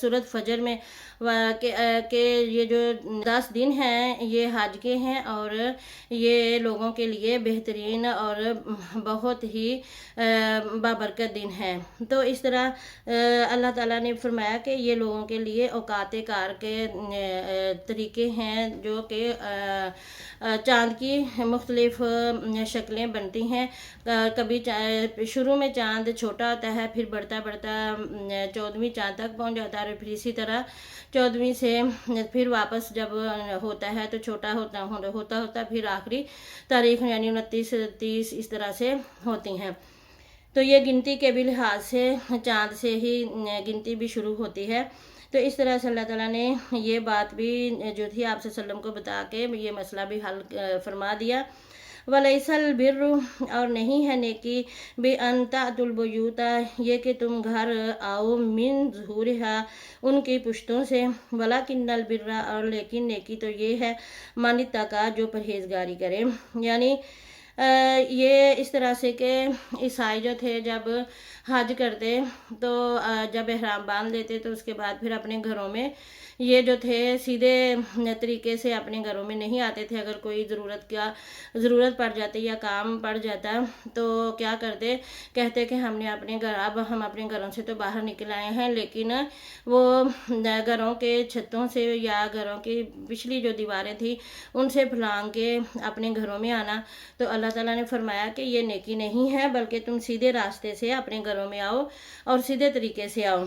سورۃ فجر میں کہ یہ جو 10 دن ہیں یہ حج کے ہیں اور یہ لوگوں کے لیے بہترین اور بہت ہی بابرکت دن ہیں۔ تو اس طرح اللہ تعالیٰ نے فرمایا کہ یہ لوگوں کے لیے اوقات کار کے طریقے ہیں جو کہ چاند کی مختلف شکلیں بنتی ہیں۔ کبھی شروع میں چاند چھوٹا ہوتا ہے، پھر بڑھتا 14ویں چاند تک پہنچ جاتا ہے، اور پھر اسی طرح 14ویں سے پھر واپس جب ہوتا ہے تو چھوٹا ہوتا پھر آخری تاریخ یعنی 29 30 اس طرح سے ہوتی ہیں۔ تو یہ گنتی کے بھی لحاظ سے چاند سے ہی گنتی بھی شروع ہوتی ہے۔ تو اس طرح سے اللہ تعالیٰ نے یہ بات بھی جو تھی آپ صلی اللہ علیہ وسلم کو بتا کے یہ مسئلہ بھی حل فرما دیا۔ وَلَيْسَ الْبِرُّ اور نہیں ہے نیکی بِأَن تَأْتُوا الْبُيُوتَ یہ کہ تم گھر آؤ مِن ظُهُورِهَا ان کی پشتوں سے، وَلَكِنَّ الْبِرَّ اور لیکن نیکی تو یہ ہے مَنِ اتَّقَى جو پرہیزگاری کرے۔ یعنی یہ اس طرح سے کہ عیسائی جو تھے جب حج کرتے تو جب احرام باندھ لیتے تو اس کے بعد پھر اپنے گھروں میں یہ جو تھے سیدھے طریقے سے اپنے گھروں میں نہیں آتے تھے۔ اگر کوئی ضرورت پڑ جاتی یا کام پڑ جاتا تو کیا کرتے، کہتے کہ ہم اپنے گھروں سے تو باہر نکل آئے ہیں، لیکن وہ گھروں کے چھتوں سے یا گھروں کی پچھلی جو دیواریں تھیں ان سے پھلانگ کے اپنے گھروں میں آنا۔ تو اللہ تعالیٰ نے فرمایا کہ یہ نیکی نہیں ہے، بلکہ تم سیدھے راستے سے اپنے گھروں میں آؤ اور سیدھے طریقے سے آؤ۔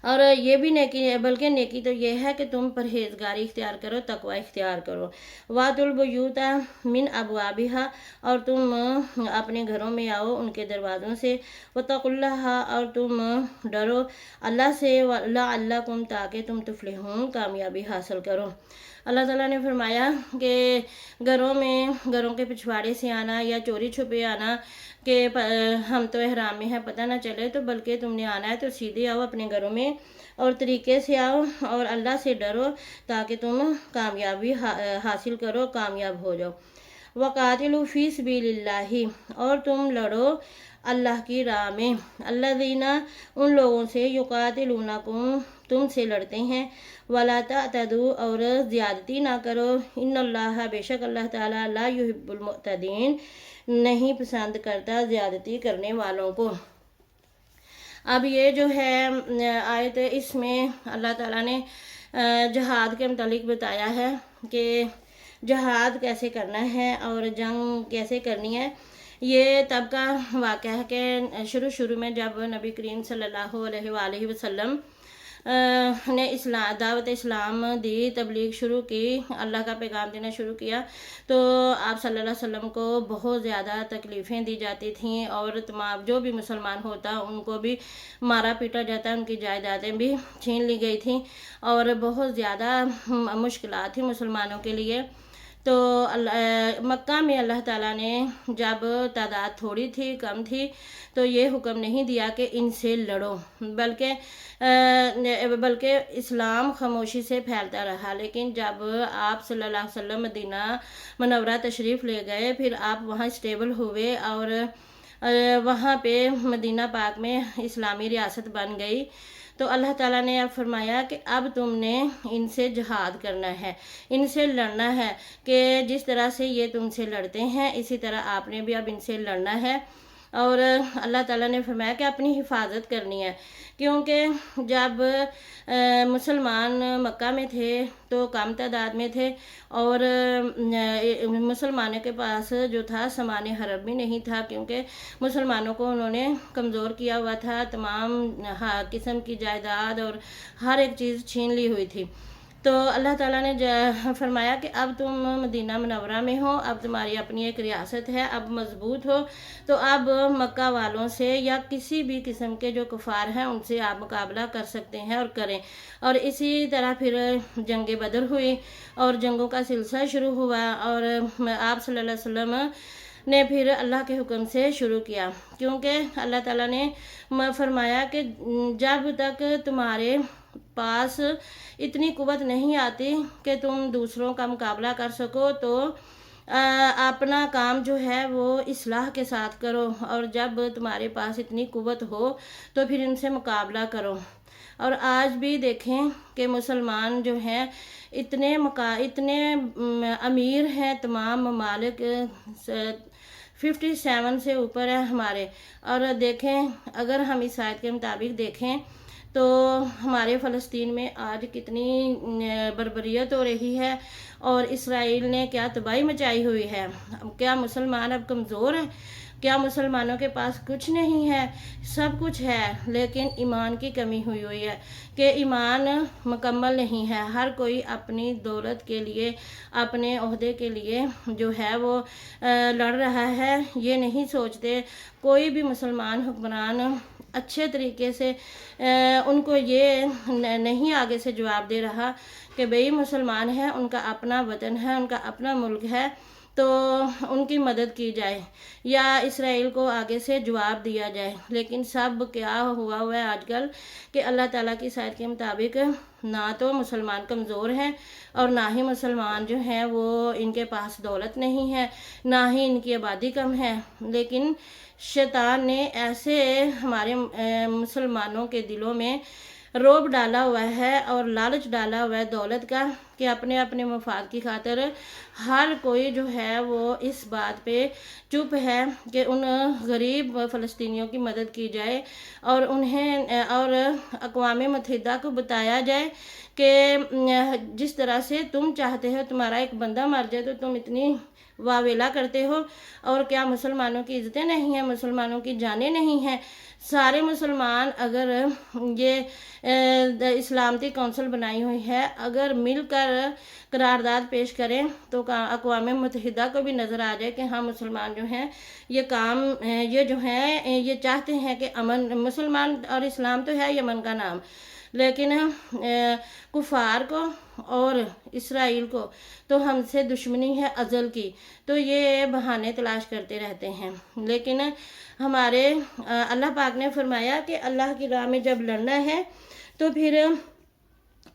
اور یہ بھی نیکی ہے، بلکہ نیکی تو یہ ہے کہ تم پرہیزگاری اختیار کرو، تقوی اختیار کرو۔ وَأْتُوا الْبُيُوتَ مِنْ أَبْوَابِهَا اور تم اپنے گھروں میں آؤ ان کے دروازوں سے، وَاتَّقُوا اللَّهَ اور تم ڈرو اللہ سے، لَعَلَّكُمْ تاکہ تم تفلحون کامیابی حاصل کرو۔ اللہ تعالیٰ نے فرمایا کہ گھروں کے پچھواڑے سے آنا یا چوری چھپے آنا کہ ہم تو احرام میں ہیں پتہ نہ چلے، تو بلکہ تم نے آنا ہے تو سیدھے آؤ اپنے گھروں میں اور طریقے سے آؤ اور اللہ سے ڈرو تاکہ تم کامیابی حاصل کرو، کامیاب ہو جاؤ۔ وَقَاتِلُوا فِي سَبِيلِ اللَّهِ اور تم لڑو اللہ کی راہ میں، الذین ان لوگوں سے، یقاتلونکم تم سے لڑتے ہیں، وَلَا تَعْتَدُوا اور زیادتی نہ کرو، ان اللہ بے شک اللہ تعالیٰ لا يحب المعتدین نہیں پسند کرتا زیادتی کرنے والوں کو۔ اب یہ جو ہے آیت، اس میں اللہ تعالیٰ نے جہاد کے متعلق بتایا ہے کہ جہاد کیسے کرنا ہے اور جنگ کیسے کرنی ہے۔ یہ تب کا واقعہ ہے کہ شروع میں جب نبی کریم صلی اللہ علیہ وآلہ وسلم نے دعوت اسلام دی، تبلیغ شروع کی، اللہ کا پیغام دینا شروع کیا، تو آپ صلی اللہ علیہ وسلم کو بہت زیادہ تکلیفیں دی جاتی تھیں اور تمام جو بھی مسلمان ہوتا ان کو بھی مارا پیٹا جاتا، ان کی جائیدادیں بھی چھین لی گئی تھیں اور بہت زیادہ مشکلات تھیں مسلمانوں کے لیے۔ تو مکہ میں اللہ تعالیٰ نے جب تعداد تھوڑی تھی، کم تھی، تو یہ حکم نہیں دیا کہ ان سے لڑو، بلکہ اسلام خاموشی سے پھیلتا رہا۔ لیکن جب آپ صلی اللہ علیہ وسلم مدینہ منورہ تشریف لے گئے، پھر آپ وہاں اسٹیبل ہوئے اور وہاں پہ مدینہ پاک میں اسلامی ریاست بن گئی، تو اللہ تعالیٰ نے اب فرمایا کہ اب تم نے ان سے جہاد کرنا ہے، ان سے لڑنا ہے، کہ جس طرح سے یہ تم سے لڑتے ہیں اسی طرح آپ نے بھی اب ان سے لڑنا ہے۔ اور اللہ تعالیٰ نے فرمایا کہ اپنی حفاظت کرنی ہے، کیونکہ جب مسلمان مکہ میں تھے تو کم تعداد میں تھے اور مسلمانوں کے پاس جو تھا سامان حرب بھی نہیں تھا، کیونکہ مسلمانوں کو انہوں نے کمزور کیا ہوا تھا، تمام قسم کی جائیداد اور ہر ایک چیز چھین لی ہوئی تھی۔ تو اللہ تعالیٰ نے فرمایا کہ اب تم مدینہ منورہ میں ہو، اب تمہاری اپنی ایک ریاست ہے، اب مضبوط ہو، تو اب مکہ والوں سے یا کسی بھی قسم کے جو کفار ہیں ان سے آپ مقابلہ کر سکتے ہیں اور کریں۔ اور اسی طرح پھر جنگ بدر ہوئی اور جنگوں کا سلسلہ شروع ہوا، اور آپ صلی اللہ علیہ وسلم نے پھر اللہ کے حکم سے شروع کیا، کیونکہ اللہ تعالیٰ نے فرمایا کہ جب تک تمہارے پاس اتنی قوت نہیں آتی کہ تم دوسروں کا مقابلہ کر سکو، تو اپنا کام جو ہے وہ اصلاح کے ساتھ کرو، اور جب تمہارے پاس اتنی قوت ہو تو پھر ان سے مقابلہ کرو۔ اور آج بھی دیکھیں کہ مسلمان جو ہیں اتنے امیر ہیں، تمام ممالک 57 سے اوپر ہے ہمارے، اور دیکھیں اگر ہم اس آیت کے مطابق دیکھیں تو ہمارے فلسطین میں آج کتنی بربریت ہو رہی ہے، اور اسرائیل نے کیا تباہی مچائی ہوئی ہے۔ کیا مسلمان اب کمزور ہیں؟ کیا مسلمانوں کے پاس کچھ نہیں ہے؟ سب کچھ ہے، لیکن ایمان کی کمی ہوئی ہے کہ ایمان مکمل نہیں ہے۔ ہر کوئی اپنی دولت کے لیے، اپنے عہدے کے لیے جو ہے وہ لڑ رہا ہے، یہ نہیں سوچتے۔ کوئی بھی مسلمان حکمران اچھے طریقے سے ان کو یہ نہیں آگے سے جواب دے رہا کہ بھئی مسلمان ہیں، ان کا اپنا وطن ہے، ان کا اپنا ملک ہے، تو ان کی مدد کی جائے یا اسرائیل کو آگے سے جواب دیا جائے۔ لیکن سب کیا ہوا ہے آج کل کہ اللہ تعالیٰ کی آیت کے مطابق نہ تو مسلمان کمزور ہیں، اور نہ ہی مسلمان جو ہیں وہ ان کے پاس دولت نہیں ہے، نہ ہی ان کی آبادی کم ہے، لیکن شیطان نے ایسے ہمارے مسلمانوں کے دلوں میں روب ڈالا ہوا ہے اور لالچ ڈالا ہوا ہے دولت کا، کہ اپنے مفاد کی خاطر ہر کوئی جو ہے وہ اس بات پہ چپ ہے کہ ان غریب فلسطینیوں کی مدد کی جائے، اور اقوام متحدہ کو بتایا جائے کہ جس طرح سے تم چاہتے ہو تمہارا ایک بندہ مر جائے تو تم اتنی واویلا کرتے ہو، اور کیا مسلمانوں کی عزتیں نہیں ہیں، مسلمانوں کی جانیں نہیں ہیں؟ سارے مسلمان اگر یہ اسلامتی کونسل بنائی ہوئی ہے، اگر مل کر قرارداد پیش کریں تو اقوام متحدہ کو بھی نظر آ جائے کہ ہاں مسلمان جو ہیں یہ چاہتے ہیں کہ امن، مسلمان اور اسلام تو ہے یمن کا نام، لیکن کفار کو اور اسرائیل کو تو ہم سے دشمنی ہے ازل کی، تو یہ بہانے تلاش کرتے رہتے ہیں۔ لیکن ہمارے اللہ پاک نے فرمایا کہ اللہ کی راہ میں جب لڑنا ہے تو پھر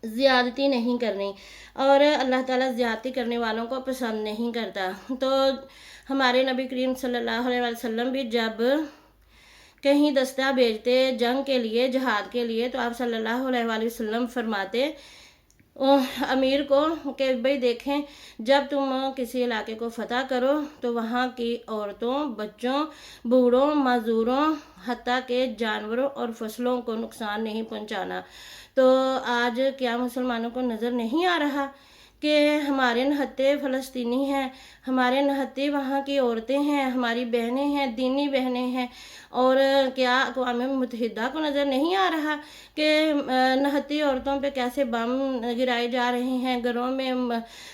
زیادتی نہیں کرنی، اور اللہ تعالیٰ زیادتی کرنے والوں کو پسند نہیں کرتا۔ تو ہمارے نبی کریم صلی اللہ علیہ وسلم بھی جب کہیں دستہ بھیجتے جنگ کے لیے، جہاد کے لیے، تو آپ صلی اللہ علیہ وسلم فرماتے امیر کو کہ بھئی دیکھیں جب تم کسی علاقے کو فتح کرو تو وہاں کی عورتوں، بچوں، بوڑھوں، معذوروں، حتیٰ کہ جانوروں اور فصلوں کو نقصان نہیں پہنچانا۔ تو آج کیا مسلمانوں کو نظر نہیں آ رہا کہ ہمارے نہتے فلسطینی ہیں، ہمارے نہتے وہاں کی عورتیں ہیں، ہماری بہنیں ہیں، دینی بہنیں ہیں، اور کیا اقوام متحدہ کو نظر نہیں آ رہا کہ نہتی عورتوں پہ کیسے بم گرائے جا رہے ہیں، گھروں میں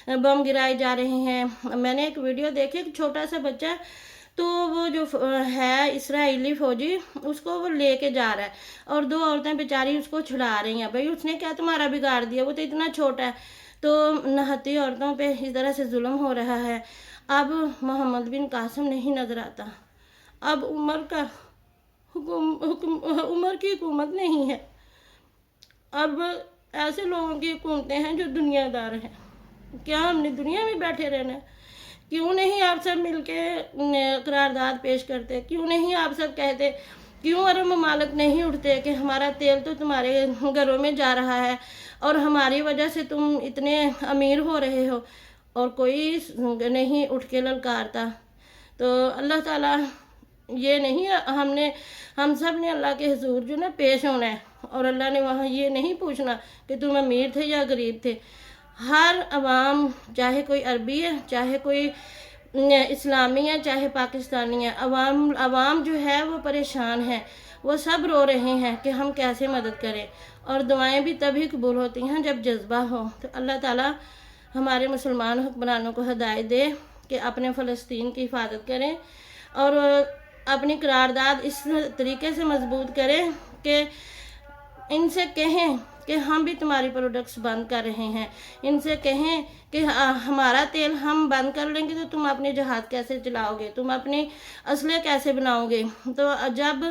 بم گرائے جا رہے ہیں؟ میں نے ایک ویڈیو دیکھی، ایک چھوٹا سا بچہ، تو وہ جو ہے اسرائیلی فوجی اس کو وہ لے کے جا رہا ہے، اور دو عورتیں بیچاری اس کو چھڑا رہی ہیں۔ بھئی اس نے کیا تمہارا بگاڑ دیا، وہ تو اتنا چھوٹا ہے۔ تو نہتی عورتوں پہ اس طرح سے ظلم ہو رہا ہے۔ اب محمد بن قاسم نہیں نظر آتا، اب عمر کی حکومت نہیں ہے، اب ایسے لوگوں کی حکومتیں ہیں جو دنیا دار ہیں۔ کیا ہم نے دنیا میں بیٹھے رہنا ہے؟ کیوں نہیں آپ سب مل کے قرارداد پیش کرتے؟ کیوں نہیں آپ سب کہتے؟ کیوں عرب ممالک نہیں اٹھتے کہ ہمارا تیل تو تمہارے گھروں میں جا رہا ہے اور ہماری وجہ سے تم اتنے امیر ہو رہے ہو، اور کوئی نہیں اٹھ کے للکارتا؟ تو اللہ تعالیٰ یہ نہیں، ہم سب نے اللہ کے حضور جو نا پیش ہونا ہے، اور اللہ نے وہاں یہ نہیں پوچھنا کہ تم امیر تھے یا غریب تھے۔ ہر عوام، چاہے کوئی عربی ہے، چاہے کوئی اسلامی ہے، چاہے پاکستانی ہے، عوام جو ہے وہ پریشان ہے، وہ سب رو رہے ہیں کہ ہم کیسے مدد کریں، اور دعائیں بھی تبھی قبول ہوتی ہیں جب جذبہ ہو۔ تو اللہ تعالیٰ ہمارے مسلمان حکمرانوں کو ہدایت دے کہ اپنے فلسطین کی حفاظت کریں، اور اپنی قرارداد اس طریقے سے مضبوط کریں کہ ان سے کہیں کہ ہم بھی تمہاری پروڈکٹس بند کر رہے ہیں، ان سے کہیں کہ ہمارا تیل ہم بند کر لیں گے تو تم اپنے جہاد کیسے چلاؤ گے، تم اپنے اسلحے کیسے بناؤ گے؟ تو جب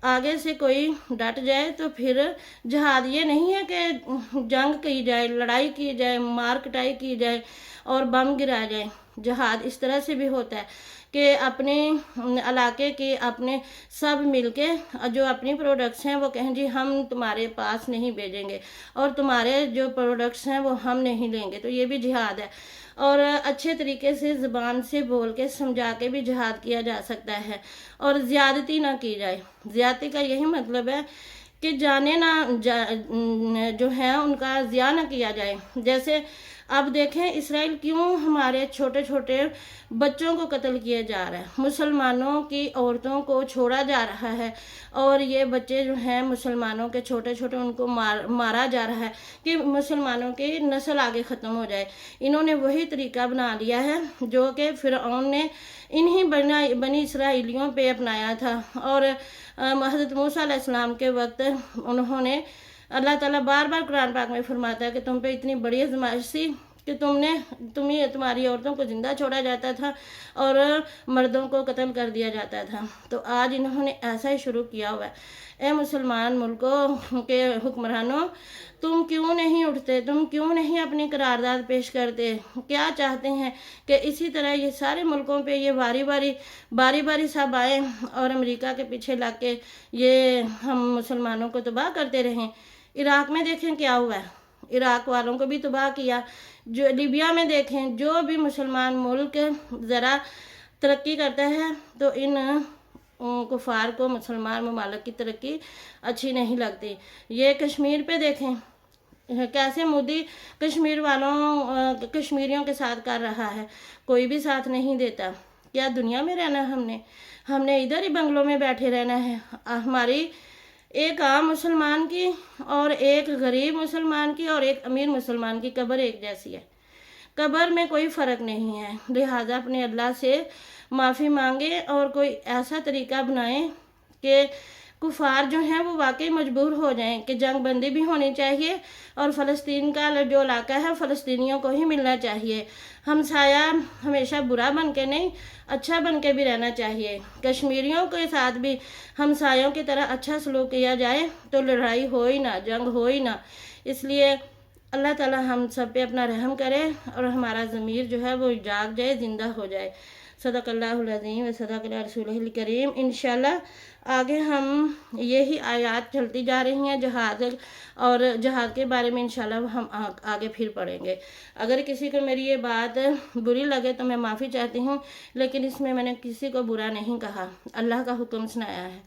آگے سے کوئی ڈٹ جائے تو پھر جہاد یہ نہیں ہے کہ جنگ کی جائے، لڑائی کی جائے، مار کٹائی کی جائے اور بم گرا جائے۔ جہاد اس طرح سے بھی ہوتا ہے کہ اپنے علاقے کے اپنے سب مل کے جو اپنی پروڈکٹس ہیں وہ کہیں جی ہم تمہارے پاس نہیں بھیجیں گے اور تمہارے جو پروڈکٹس ہیں وہ ہم نہیں لیں گے، تو یہ بھی جہاد ہے۔ اور اچھے طریقے سے زبان سے بول کے سمجھا کے بھی جہاد کیا جا سکتا ہے، اور زیادتی نہ کی جائے۔ زیادتی کا یہی مطلب ہے کہ جانے نہ جو ہے ان کا ضیاع نہ کیا جائے۔ جیسے اب دیکھیں اسرائیل کیوں ہمارے چھوٹے چھوٹے بچوں کو قتل کیا جا رہا ہے، مسلمانوں کی عورتوں کو چھوڑا جا رہا ہے، اور یہ بچے جو ہیں مسلمانوں کے چھوٹے چھوٹے ان کو مارا جا رہا ہے کہ مسلمانوں کی نسل آگے ختم ہو جائے۔ انہوں نے وہی طریقہ بنا لیا ہے جو کہ فرعون نے انہی بنی اسرائیلیوں پہ اپنایا تھا، اور حضرت موسیٰ علیہ السلام کے وقت انہوں نے، اللہ تعالیٰ بار بار قرآن پاک میں فرماتا ہے کہ تم پہ اتنی بڑی آزمائش تھی کہ تمہاری عورتوں کو زندہ چھوڑا جاتا تھا اور مردوں کو قتل کر دیا جاتا تھا۔ تو آج انہوں نے ایسا ہی شروع کیا ہوا ہے۔ اے مسلمان ملکوں کے حکمرانوں، تم کیوں نہیں اٹھتے؟ تم کیوں نہیں اپنی قرارداد پیش کرتے؟ کیا چاہتے ہیں کہ اسی طرح یہ سارے ملکوں پہ یہ باری باری سب آئیں اور امریکہ کے پیچھے لگ کے یہ ہم مسلمانوں کو تباہ کرتے رہیں؟ عراق میں دیکھیں کیا ہوا ہے، عراق والوں کو بھی تباہ کیا۔ جو لیبیا میں دیکھیں، جو بھی مسلمان ملک ذرا ترقی کرتا ہے تو ان کفار کو مسلمان ممالک کی ترقی اچھی نہیں لگتی۔ یہ کشمیر پہ دیکھیں کیسے مودی کشمیریوں کے ساتھ کر رہا ہے، کوئی بھی ساتھ نہیں دیتا۔ کیا دنیا میں رہنا ہم نے ادھر ہی بنگلوں میں بیٹھے رہنا ہے؟ ہماری ایک عام مسلمان کی اور ایک غریب مسلمان کی اور ایک امیر مسلمان کی قبر ایک جیسی ہے، قبر میں کوئی فرق نہیں ہے۔ لہٰذا اپنے اللہ سے معافی مانگے اور کوئی ایسا طریقہ بنائیں کہ کفار جو ہیں وہ واقعی مجبور ہو جائیں کہ جنگ بندی بھی ہونی چاہیے، اور فلسطین کا جو علاقہ ہے فلسطینیوں کو ہی ملنا چاہیے۔ ہمسایہ ہمیشہ برا بن کے نہیں، اچھا بن کے بھی رہنا چاہیے۔ کشمیریوں کے ساتھ بھی ہمسایوں کی طرح اچھا سلوک کیا جائے تو لڑائی ہو ہی نہ، جنگ ہو ہی نہ۔ اس لیے اللہ تعالیٰ ہم سب پہ اپنا رحم کرے اور ہمارا ضمیر جو ہے وہ جاگ جائے، زندہ ہو جائے۔ صدق اللہ العظیم و صدق اللہ رسولہ الکریم۔ انشاءاللہ آگے ہم یہی آیات چلتی جا رہی ہیں جہاد کے بارے میں، انشاءاللہ ہم آگے پھر پڑھیں گے۔ اگر کسی کو میری یہ بات بری لگے تو میں معافی چاہتی ہوں، لیکن اس میں نے کسی کو برا نہیں کہا، اللہ کا حکم سنایا ہے۔